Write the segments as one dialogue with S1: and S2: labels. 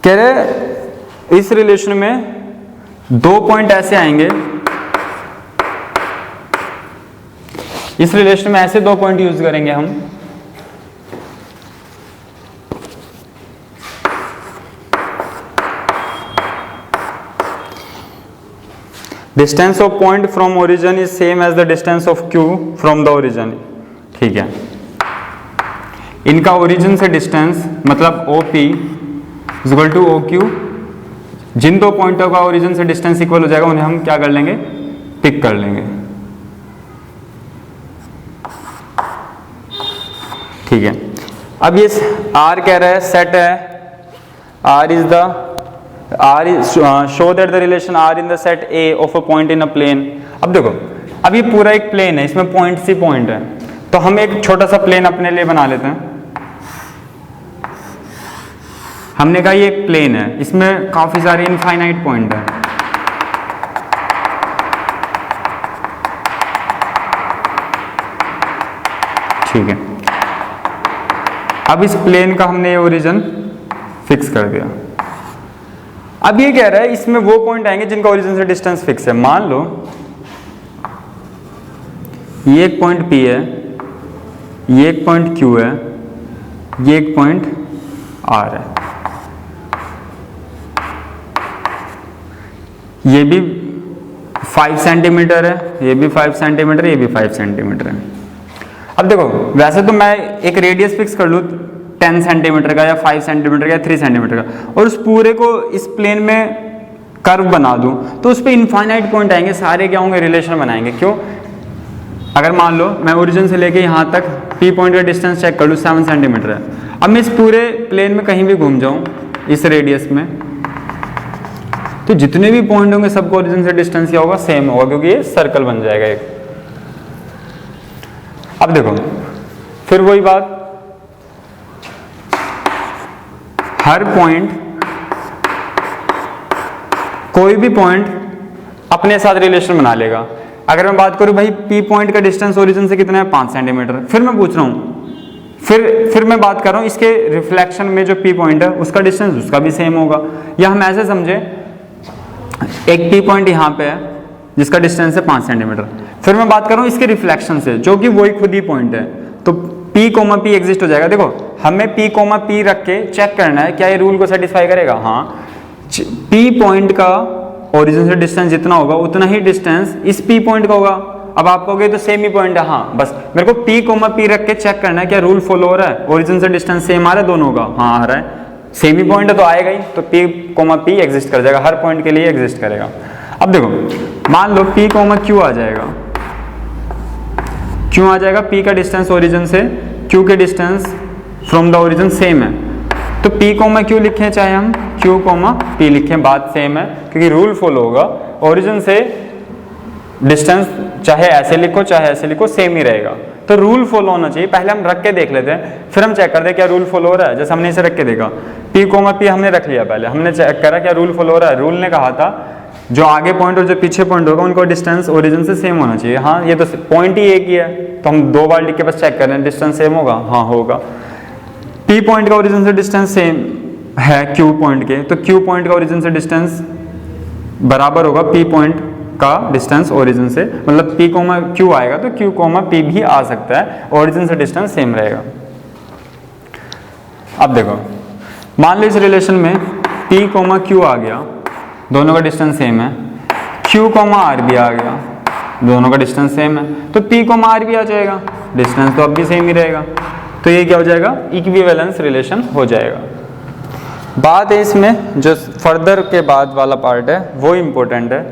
S1: कह रहे इस रिलेशन में 2 पॉइंट ऐसे आएंगे, इस रिलेशन में ऐसे 2 पॉइंट यूज करेंगे हम, distance of point from origin is same as the distance of Q from the origin. ठीक है, इनका ओरिजिन से डिस्टेंस मतलब OP is equal to OQ। जिन 2 पॉइंटों का ओरिजिन से डिस्टेंस इक्वल हो जाएगा उन्हें हम क्या कर लेंगे, पिक कर लेंगे। ठीक है, अब ये R कह रहा है सेट है, R is show that the relation R in the set A of a point in a plane। अब देखो, अब ये पूरा एक प्लेन है, इसमें पॉइंट्स ही पॉइंट है, तो हम एक छोटा सा प्लेन अपने लिए बना लेते हैं। हमने कहा ये एक प्लेन है, इसमें काफी सारे इनफाइनाइट पॉइंट हैं। ठीक है, अब इस प्लेन का हमने ये ओरिजिन फिक्स कर दिया। अब ये कह रहा है इसमें वो पॉइंट आएंगे जिनका ओरिजिन से डिस्टेंस फिक्स है। मान लो ये एक पॉइंट P है, ये एक पॉइंट Q है, ये एक पॉइंट R है, ये भी 5 सेंटीमीटर है, ये भी 5 सेंटीमीटर, ये भी 5 सेंटीमीटर है। अब देखो, वैसे तो मैं एक रेडियस फिक्स कर लूँ 10 सेंटीमीटर का या 5 सेंटीमीटर का या 3 सेंटीमीटर का, और उस पूरे को इस प्लेन में कर्व बना दूं, तो उस पर इनफाइनाइट पॉइंट आएंगे, सारे क्या होंगे, रिलेशन बनाएंगे। क्यों? अगर मान लो मैं ओरिजिन से लेके यहाँ तक P पॉइंट का डिस्टेंस चेक कर लूँ 7 सेंटीमीटर है। अब मैं इस पूरे प्लेन में कहीं भी घूम जाऊँ इस रेडियस में, तो जितने भी पॉइंट होंगे सबको ओरिजिन से डिस्टेंस क्या होगा, सेम होगा, क्योंकि ये सर्कल बन जाएगा एक। अब देखो फिर वही बात, हर पॉइंट, कोई भी पॉइंट अपने साथ रिलेशन बना लेगा। अगर मैं बात करूं भाई P पॉइंट का डिस्टेंस ओरिजिन से कितना है, 5 सेंटीमीटर, फिर मैं पूछ रहा हूं, फिर मैं बात कर रहा हूं इसके रिफ्लेक्शन में जो P पॉइंट है उसका डिस्टेंस उसका भी सेम होगा। या हम ऐसे समझे, एक P पॉइंट यहाँ पे है जिसका डिस्टेंस है 5 सेंटीमीटर, फिर मैं बात कर रहा हूँ इसके रिफ्लेक्शन से जो कि वही खुद ही पॉइंट है, तो P, P एग्जिस्ट हो जाएगा। देखो हमें P, P रख के चेक करना है क्या ये रूल को सेटिस्फाई करेगा। हाँ, P पॉइंट का ओरिजिन से डिस्टेंस जितना होगा उतना ही डिस्टेंस इस P पॉइंट का होगा। अब आप कहोगे तो सेम ही पॉइंट है, हाँ, बस मेरे को P, P रख के चेक करना है क्या रूल फॉलो हो रहा है, ओरिजिन से डिस्टेंस सेम आ रहा है दोनों का, हाँ आ रहा है, सेम ही पॉइंट है तो आएगा ही, तो P, P एग्जिस्ट कर जाएगा, हर पॉइंट के लिए एग्जिस्ट करेगा। अब देखो मान लो P, Q आ जाएगा, क्यों आ जाएगा, P का डिस्टेंस ओरिजिन से Q के distance from the origin same है, तो P, Q लिखें चाहे हम Q, P लिखें, बात सेम है, क्योंकि रूल फॉलो होगा, ओरिजिन से डिस्टेंस चाहे ऐसे लिखो चाहे ऐसे लिखो सेम ही रहेगा, तो रूल फॉलो होना चाहिए। पहले हम रख के देख लेते हैं, फिर हम चेक करते हैं क्या रूल फॉलो हो रहा है। जैसे हमने इसे रख के देखा, P, P हमने रख लिया, पहले हमने चेक करा क्या रूल फॉलो हो रहा है। रूल ने कहा था जो आगे पॉइंट और जो पीछे पॉइंट होगा उनको डिस्टेंस ओरिजिन से सेम होना चाहिए। हाँ, ये तो पॉइंट ही एक ही है, तो हम 2 बार लिख के बस चेक कर रहे हैं डिस्टेंस सेम होगा, हाँ होगा। P पॉइंट का ओरिजिन से डिस्टेंस सेम है Q पॉइंट के, तो Q पॉइंट का ओरिजिन से डिस्टेंस बराबर होगा P पॉइंट का डिस्टेंस ओरिजिन से, मतलब P, Q आएगा तो Q, P भी आ सकता है, ओरिजिन से डिस्टेंस सेम रहेगा। अब देखो मान लो इस रिलेशन में P, Q आ गया, दोनों का डिस्टेंस सेम है, Q, R भी आ गया, दोनों का डिस्टेंस सेम है, तो P, R भी आ जाएगा, डिस्टेंस तो अब भी सेम ही रहेगा, तो ये क्या हो जाएगा, इक्विवेलेंस रिलेशन हो जाएगा। बात है इसमें जो फर्दर के बाद वाला पार्ट है वो इंपॉर्टेंट है।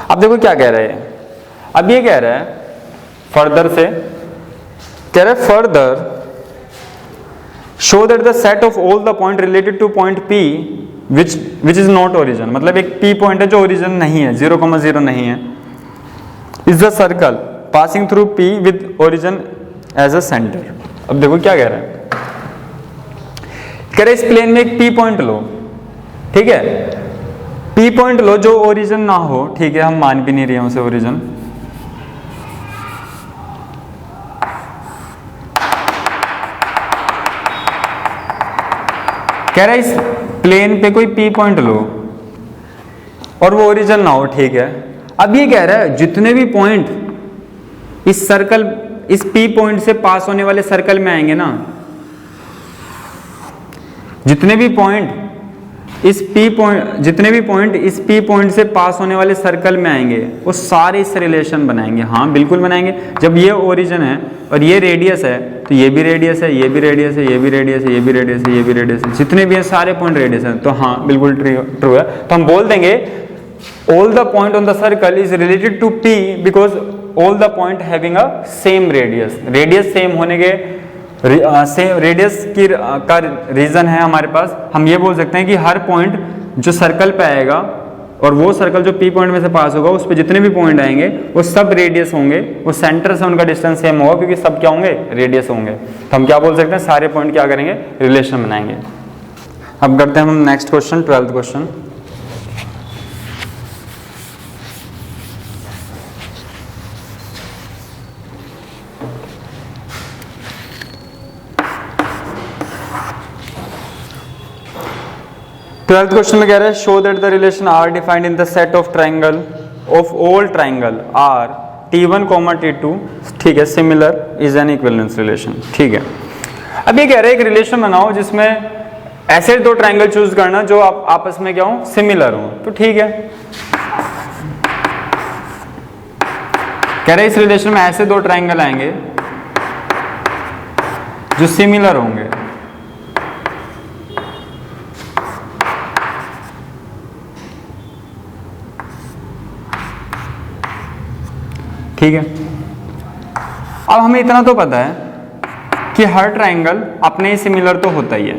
S1: अब देखो क्या कह रहे हैं, अब ये कह रहा है फर्दर से, कह रहा है further show that the set of all the point related two point P which is not origin, मतलब एक P पॉइंट है जो ओरिजिन नहीं है, 0,0 नहीं है, is the circle passing through P with origin as a center। अब देखो क्या कह रहा है, कह रहे इस प्लेन में एक P पॉइंट लो, ठीक है, P पॉइंट लो जो ओरिजिन ना हो, ठीक है, हम मान भी नहीं रहे हैं उसे ओरिजिन, कह रहा है इस प्लेन पे कोई पी पॉइंट लो और वो ओरिजिन ना हो, ठीक है। अब ये कह रहा है जितने भी पॉइंट इस सर्कल, इस पी पॉइंट से पास होने वाले सर्कल में आएंगे ना, जितने भी पॉइंट इस पी पॉइंट से पास होने वाले सर्कल में आएंगे वो सारे इस रिलेशन बनाएंगे। हाँ बिल्कुल बनाएंगे। जब ये ओरिजिन है और ये रेडियस है तो ये भी रेडियस है, ये भी रेडियस है, ये भी रेडियस है, ये भी रेडियस है, ये भी रेडियस है, जितने भी हैं सारे पॉइंट रेडियस हैं। तो हाँ बिल्कुल ट्रू है। तो हम बोल देंगे all the point on the circle is related to P because all the point having a same radius। Radius same होने के सेम रेडियस की का रीजन है हमारे पास। हम ये बोल सकते हैं कि हर पॉइंट जो सर्कल पे आएगा और वो सर्कल जो पी पॉइंट में से पास होगा उस पे जितने भी पॉइंट आएंगे वो सब रेडियस होंगे, वो सेंटर से उनका डिस्टेंस सेम होगा क्योंकि सब क्या होंगे, रेडियस होंगे। तो हम क्या बोल सकते हैं, सारे पॉइंट क्या करेंगे, रिलेशन बनाएंगे। अब करते हैं हम next question, 12th question. Twelfth question में कह रहा है show that the relation are defined in the set of triangle of all triangle are T1, T2, ठीक है, similar is an equivalence relation, ठीक है। अब ये कह रहा है एक रिलेशन बनाओ जिसमें ऐसे दो ट्राइंगल चूज करना जो आप आपस में क्या हो, सिमिलर हो। तो ठीक है, कह रहे इस रिलेशन में ऐसे दो ट्राइंगल आएंगे जो सिमिलर होंगे। ठीक है, अब हमें इतना तो पता है कि हर ट्राइंगल अपने ही सिमिलर तो होता ही है।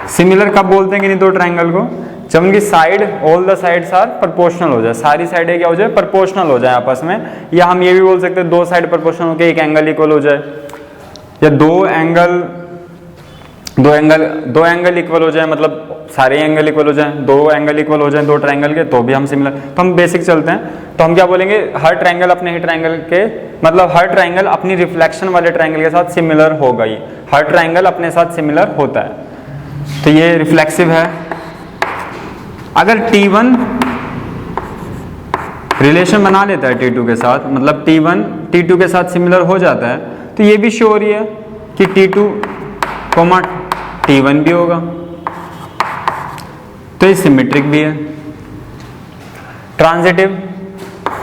S1: सिमिलर कब बोलते हैं कि नहीं दो ट्राइंगल को, जब उनकी side, all the sides are proportional हो जाए, सारी साइडें क्या हो जाए, प्रोपोर्शनल हो जाए आपस में। या हम ये भी बोल सकते हैं दो साइड प्रोपोर्शनल होकर एक एंगल इक्वल हो जाए, या दो एंगल इक्वल हो जाए, मतलब सारे एंगल इक्वल हो जाए, दो एंगल इक्वल हो जाए दो ट्राइंगल के, तो भी हम सिमिलर। तो हम बेसिक चलते हैं, तो हम क्या बोलेंगे, हर ट्राइंगल अपने ही ट्राइंगल के, मतलब हर ट्राइंगल अपनी रिफ्लेक्शन वाले ट्राइंगल के साथ सिमिलर होगा ही। हर ट्राइंगल अपने साथ सिमिलर होता है, तो ये रिफ्लेक्सिव है। अगर T1 रिलेशन बना लेता है T2 के साथ, मतलब T1 T2 के साथ सिमिलर हो जाता है, तो ये भी श्योर ही है कि T2, T1 भी होगा, तो ये सिमेट्रिक भी है। ट्रांजिटिव,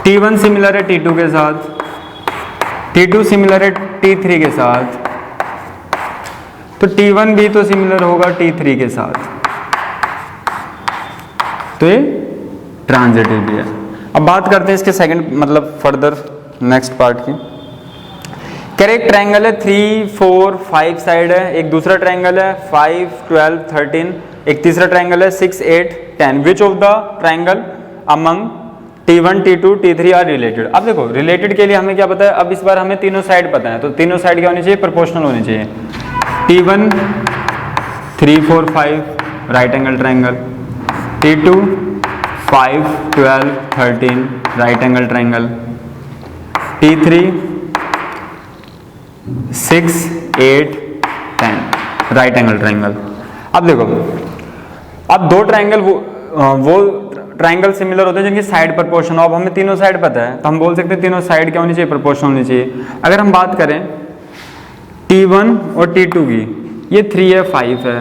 S1: T1 सिमिलर है T2 के साथ, T2 सिमिलर है T3 के साथ, तो T1 भी तो सिमिलर होगा T3 के साथ, तो ये ट्रांजिटिव भी है। अब बात करते हैं इसके सेकंड, मतलब फर्दर नेक्स्ट पार्ट की। करेक्ट ट्रायंगल है 3, 4, 5 साइड है, एक दूसरा ट्रायंगल है 5, 12, 13, एक तीसरा ट्रायंगल है 6, 8, 10। Which of the triangle among T1, T2, T3 are related. अब देखो रिलेटेड के लिए हमें क्या पता है, अब इस बार हमें तीनों साइड पता है, तो तीनों साइड क्या होनी चाहिए, प्रोपोर्शनल होनी चाहिए। T1 3, 4, 5 right angle triangle, T2 5, 12, 13 right angle triangle, T3 6, 8, 10 right angle triangle. अब देखो, अब दो ट्रायंगल वो ट्रायंगल सिमिलर होते हैं जिनकी साइड प्रोपोर्शनल। अब हमें तीनों साइड पता है, तो हम बोल सकते हैं तीनों साइड क्या होनी चाहिए, प्रोपोर्शनल होनी चाहिए। अगर हम बात करें T1 और T2 की, ये 3 है 5 है,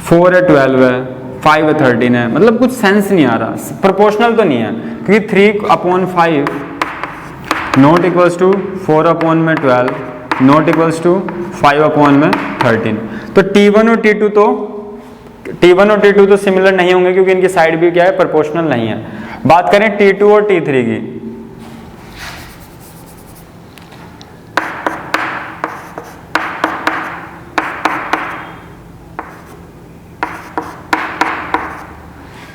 S1: 4 है 12 है, 5 है 13 है, मतलब कुछ सेंस नहीं आ रहा, प्रोपोर्शनल तो नहीं है, क्योंकि 3/5 not equals to 4/12 not equals to 5/13। तो T1 और T2 तो सिमिलर नहीं होंगे क्योंकि इनकी साइड भी क्या है, प्रोपोर्शनल नहीं है। बात करें T2 और T3 की,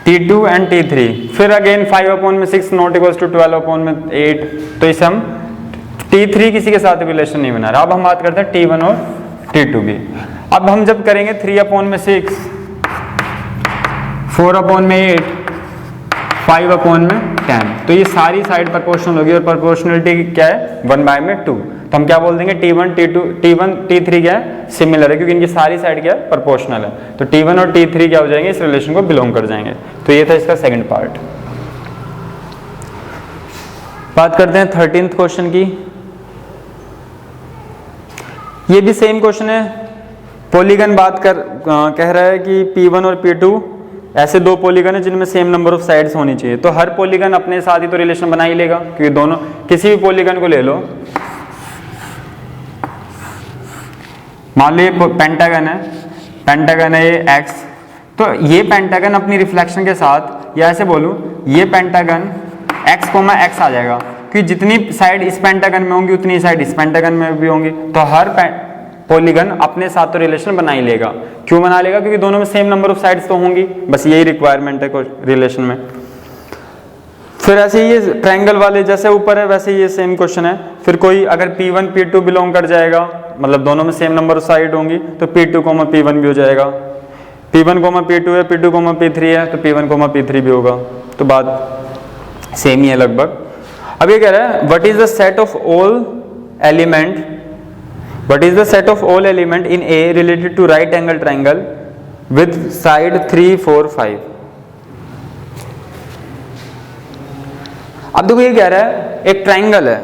S1: T2 एंड T3, फिर अगेन 5/6 नॉट इक्वल्स टू 12/8। तो इसे हम T3 किसी के साथ रिलेशन नहीं बना रहा। अब हम बात करते हैं T1 और T2 की। अब हम जब करेंगे 3/6, 4/8, 5/10, तो ये सारी साइड प्रोपोर्शनल होगी और प्रोपोर्शनलिटी क्या है, 1/2। तो हम क्या बोल देंगे T1 T3 क्या है, सिमिलर है, क्योंकि इनकी सारी साइड क्या है, प्रोपोर्शनल है। तो T1 और T3 क्या हो जाएंगे, इस रिलेशन को बिलोंग कर जाएंगे। तो ये था इसका सेकंड पार्ट। बात करते हैं 13th क्वेश्चन की। ये भी सेम क्वेश्चन है, पॉलीगन कह रहा है कि P1 और P2 ऐसे दो पॉलीगन है जिनमें सेम नंबर ऑफ साइड्स होनी चाहिए। तो हर पॉलीगन अपने साथ ही तो रिलेशन बना ही लेगा, क्योंकि दोनों, किसी भी पॉलीगन को ले लो, मान लो ये पेंटागन है ये X, तो ये पेंटागन अपनी रिफ्लेक्शन के साथ, या ऐसे बोलूं ये पेंटागन X, X आ जाएगा, कि जितनी साइड इस पेंटागन में होंगी उतनी साइड इस पेंटागन में भी होंगी। तो हर पॉलीगन अपने साथ तो रिलेशन बना ही लेगा। क्यों बना लेगा, क्योंकि दोनों में सेम नंबर ऑफ साइड्स तो होंगी, बस यही रिक्वायरमेंट है रिलेशन में। फिर ऐसे ये ट्रायंगल वाले जैसे ऊपर है वैसे ये सेम क्वेश्चन है। फिर कोई अगर P1 P2 बिलोंग कर जाएगा, मतलब दोनों में सेम नंबर ऑफ साइड होंगी, तो P2, P1 भी हो जाएगा। P1, P2 है, P2, P3 है, तो P1, P3 भी होगा। तो बात सेम ही है लगभग। अब ये कह रहा है what is the set of all element in A related to right angle triangle with side 3, 4, 5। अब देखो ये कह रहा है एक ट्रायंगल है,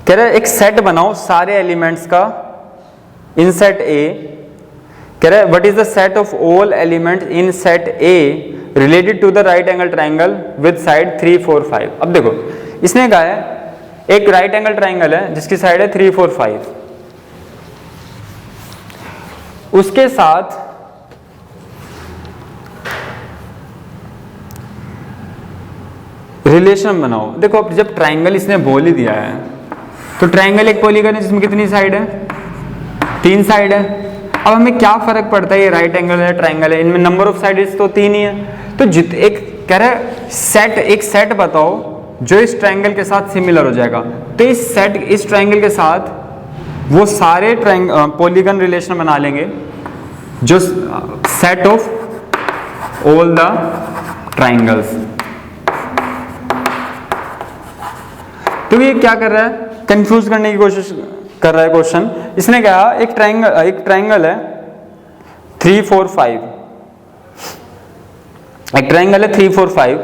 S1: कह रहा है एक सेट बनाओ सारे एलिमेंट्स का इन सेट A। कह रहा है what is the set of all elements in set A related to the right angle triangle with side 3, 4, 5। अब देखो इसने कहा है एक राइट एंगल ट्रायंगल है जिसकी साइड है 3, 4, 5, उसके साथ रिलेशन बनाओ। देखो अब जब ट्रायंगल इसने बोल ही दिया है, तो ट्रायंगल एक पॉलीगन है जिसमें कितनी साइड है, 3 साइड है। अब हमें क्या फर्क पड़ता है ये राइट एंगल है ट्रायंगल है, इनमें नंबर ऑफ साइड्स तो 3 ही है। तो एक कह रहा है एक सेट बताओ जो इस ट्रायंगल के साथ सिमिलर हो जाएगा। तो इस ट्रायंगल के साथ वो सारे पॉलीगन रिलेशन बना लेंगे जो set of all the triangles. तो ये क्या कर रहा है, कंफ्यूज करने की कोशिश कर रहा है क्वेश्चन। इसने कहा एक ट्रायंगल है 3, 4, 5, एक ट्रायंगल है 3, 4, 5।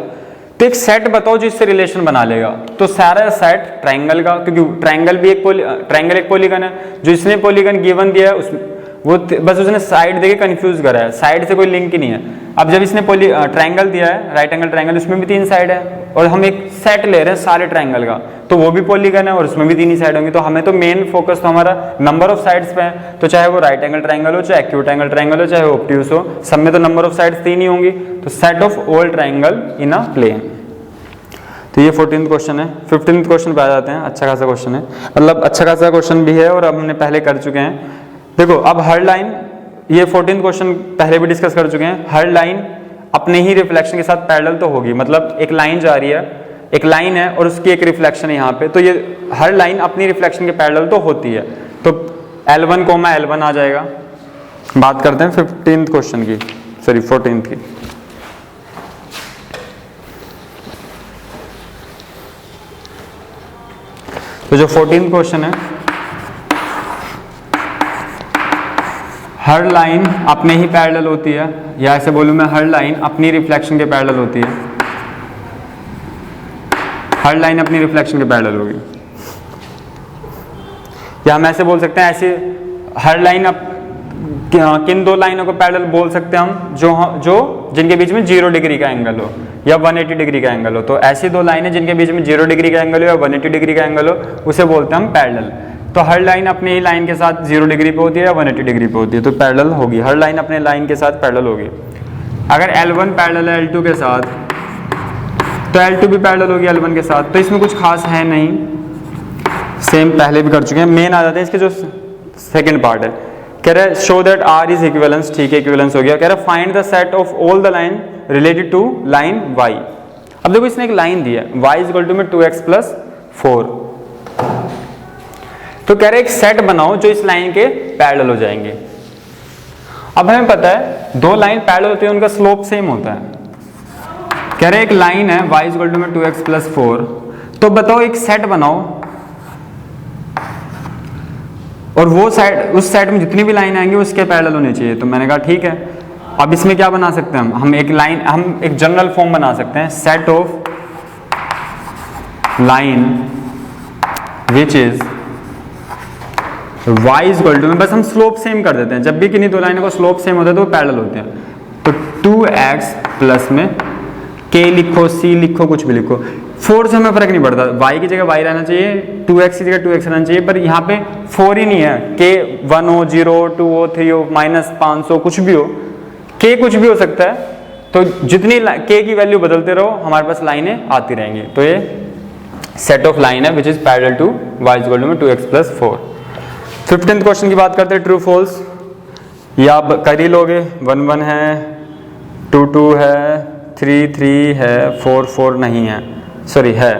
S1: तो एक सेट बताओ जो इससे रिलेशन बना लेगा। तो सारा सेट ट्रायंगल का, क्योंकि ट्रायंगल एक पॉलीगन है, जो इसने पॉलीगन गिवन दिया है बस उसने साइड देके कंफ्यूज करा है, साइड से कोई लिंक ही नहीं है। अब जब इसने ट्रायंगल दिया है राइट एंगल ट्रायंगल, उसमें भी 3 साइड है, और हम एक सेट ले रहे हैं सारे ट्रायंगल का, तो वो भी पॉलीगन है और उसमें भी 3 ही साइड होंगी। तो हमें तो मेन फोकस तो हमारा नंबर ऑफ साइड्स पे है। तो चाहे वो राइट एंगल ट्रायंगल हो, चाहे एक्यूट एंगल ट्रायंगल हो, चाहे ऑब्ट्यूज हो, सब में तो नंबर ऑफ साइड्स 3 ही होंगी। तो set of all triangle in a plane. तो ये 14th क्वेश्चन है। 15th क्वेश्चन पे आ जाते हैं। अच्छा खासा क्वेश्चन है, मतलब अच्छा खासा क्वेश्चन भी है और अब हमने पहले कर चुके हैं। देखो अब हर लाइन, ये 14th क्वेश्चन पहले भी डिस्कस कर चुके हैं। हर लाइन अपने ही रिफ्लेक्शन के साथ पैरेलल तो होगी, मतलब एक लाइन जा रही है, एक लाइन है और उसकी एक रिफ्लेक्शन है यहाँ पे, तो ये हर लाइन अपनी रिफ्लेक्शन के पैरेलल तो होती है। तो L1, L1 आ जाएगा। बात करते हैं 15th क्वेश्चन की, सॉरी 14th की। तो जो 14th क्वेश्चन है, हर लाइन अपने ही पैरेलल होती है, या ऐसे बोलूं मैं हर लाइन अपनी रिफ्लेक्शन के पैरेलल होती है। हर लाइन अपनी रिफ्लेक्शन के पैरेलल होगी, या हम ऐसे बोल सकते हैं, ऐसे हर लाइन किन 2 लाइनों को पैरेलल बोल सकते हैं हम, जो जिनके बीच में 0 डिग्री का एंगल हो या 180 डिग्री का एंगल हो। तो ऐसी 2 लाइनें जिनके बीच में 0 डिग्री का एंगल हो या 180 डिग्री का एंगल हो, उसे बोलते हैं हम पैरेलल। तो हर लाइन अपनी ही लाइन के साथ 0 डिग्री पे होती है या 180 डिग्री पे होती है, तो पैरेलल होगी। हर लाइन अपने लाइन के साथ पैरेलल होगी। अगर L1 पैरेलल है L2 के साथ, तो L2 भी पैरेलल होगी L1 के साथ। तो इसमें कुछ खास है नहीं, सेम पहले भी कर चुके हैं। मेन आ जाते हैं इसके जो सेकेंड पार्ट है, कह रहा है show that R is equivalence. ठीक है, इक्विवेलेंस हो गया। कह रहा है find the set of all the line related to line Y। अब देखो इसने एक लाइन दी है y इक्वल टू में 2x प्लस 4। तो कह रहे एक सेट बनाओ जो इस लाइन के पैरेलल हो जाएंगे। अब हमें पता है 2 लाइन पैरेलल होती है, उनका स्लोप सेम होता है। कह रहे एक लाइन है y इक्वल टू में 2x प्लस 4, तो बताओ एक सेट बनाओ और वो साइड, उस साइड में जितनी भी लाइन आएंगी उसके पैरेलल होने चाहिए। तो मैंने कहा ठीक है। अब इसमें क्या बना सकते हैं हम एक लाइन, हम एक जनरल फॉर्म बना सकते हैं, set of line which is y equal to में, बस हम स्लोप सेम कर देते हैं। जब भी किन्हीं दो लाइनों का स्लोप सेम होता है तो वो पैरेलल होते हैं। तो 2x प्लस में k लिखो, c लिखो, कुछ भी लिखो, 4 से हमें फर्क नहीं पड़ता। y की जगह y रहना चाहिए, 2x की जगह 2x रहना चाहिए, पर यहाँ पे 4 ही नहीं है। k 1 हो, 0 हो, 2 हो, 3 हो, -500 कुछ भी हो, k कुछ भी हो सकता है। तो जितनी k की वैल्यू बदलते रहो हमारे पास लाइनें आती रहेंगी। तो ये सेट ऑफ लाइन है which is parallel to y equal to में 2x प्लस 4। 15th क्वेश्चन की बात करते हैं, ट्रू फॉल्स। या आप कर ही लोगे, 1 1 है, 2 2 है, 3 3 है, 4 4 नहीं है, सॉरी है।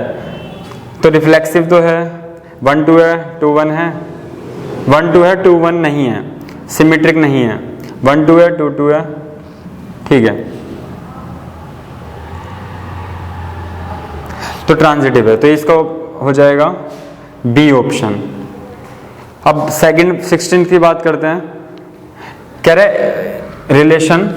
S1: तो रिफ्लेक्सिव तो है, 1 2 है, 2 1 है, 1 2 है, 2 1 नहीं है, सिमेट्रिक नहीं है, 1 2 है, 2 2 है, ठीक है। तो ट्रांजिटिव है, तो इसका हो जाएगा बी ऑप्शन। अब सेकंड 16 की बात करते हैं। कह रहे रिलेशन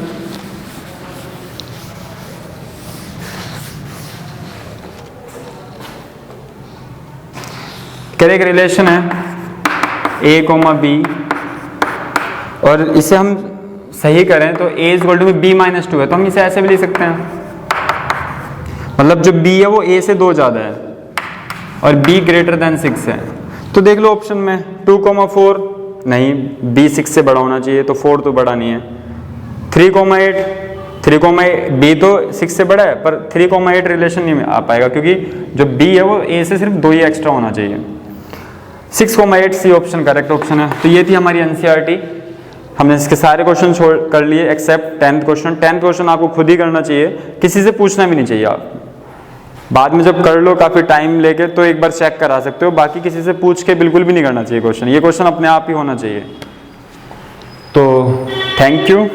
S1: एक रिलेशन है a, b, और इसे हम सही करें तो a equal to b minus 2 है। तो हम इसे ऐसे भी लिख सकते हैं, मतलब जो b है वो a से 2 ज्यादा है और b ग्रेटर देन 6 है। तो देख लो ऑप्शन में 2, 4 नहीं, b 6 से बड़ा होना चाहिए, तो 4 तो बड़ा नहीं है। 3, 8 b तो 6 से बड़ा है, पर 3, 8 रिलेशन नहीं आ पाएगा क्योंकि जो b है वो a से सिर्फ 2 ही एक्स्ट्रा होना चाहिए। 6, 8 सी ऑप्शन करेक्ट ऑप्शन है। तो ये थी हमारी एनसीईआरटी। हमने इसके सारे क्वेश्चन छोड़ कर लिए accept 10th question. 10th question आपको खुद ही करना चाहिए, किसी से पूछना भी नहीं चाहिए। आप बाद में जब कर लो काफ़ी टाइम लेके तो एक बार चेक करा सकते हो, बाकी किसी से पूछ के बिल्कुल भी नहीं करना चाहिए क्वेश्चन। ये क्वेश्चन अपने आप ही होना चाहिए। तो थैंक यू।